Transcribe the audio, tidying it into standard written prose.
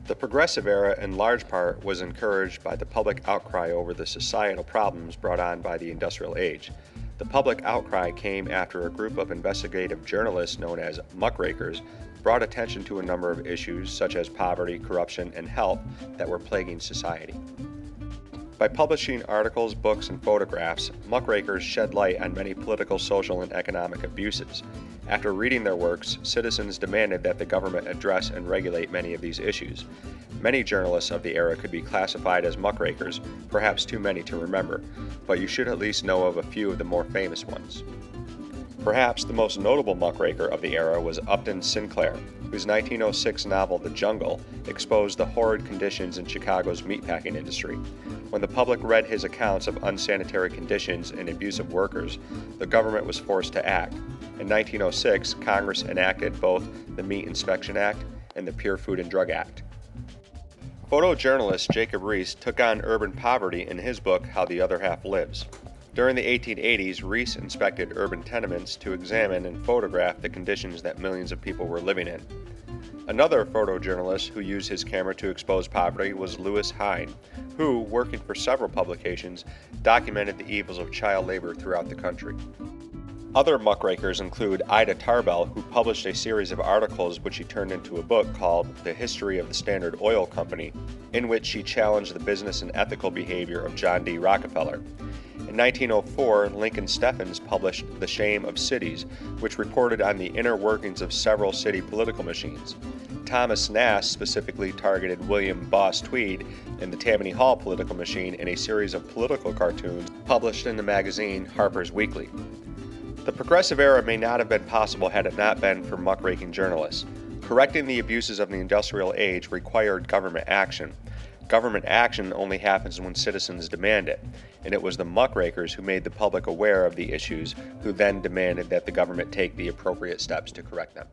The Progressive Era, in large part, was encouraged by the public outcry over the societal problems brought on by the Industrial Age. The public outcry came after a group of investigative journalists known as Muckrakers brought attention to a number of issues such as poverty, corruption, and health that were plaguing society. By publishing articles, books, and photographs, Muckrakers shed light on many political, social, and economic abuses. After reading their works, citizens demanded that the government address and regulate many of these issues. Many journalists of the era could be classified as muckrakers, perhaps too many to remember, but you should at least know of a few of the more famous ones. Perhaps the most notable muckraker of the era was Upton Sinclair, whose 1906 novel The Jungle exposed the horrid conditions in Chicago's meatpacking industry. When the public read his accounts of unsanitary conditions and abusive workers, the government was forced to act. In 1906, Congress enacted both the Meat Inspection Act and the Pure Food and Drug Act. Photojournalist Jacob Riis took on urban poverty in his book How the Other Half Lives. During the 1880s, Riis inspected urban tenements to examine and photograph the conditions that millions of people were living in. Another photojournalist who used his camera to expose poverty was Lewis Hine, who, working for several publications, documented the evils of child labor throughout the country. Other muckrakers include Ida Tarbell, who published a series of articles which she turned into a book called The History of the Standard Oil Company, in which she challenged the business and ethical behavior of John D. Rockefeller. In 1904, Lincoln Steffens published The Shame of Cities, which reported on the inner workings of several city political machines. Thomas Nast specifically targeted William Boss Tweed and the Tammany Hall political machine in a series of political cartoons published in the magazine Harper's Weekly. The Progressive Era may not have been possible had it not been for muckraking journalists. Correcting the abuses of the Industrial Age required government action. Government action only happens when citizens demand it, and it was the muckrakers who made the public aware of the issues, who then demanded that the government take the appropriate steps to correct them.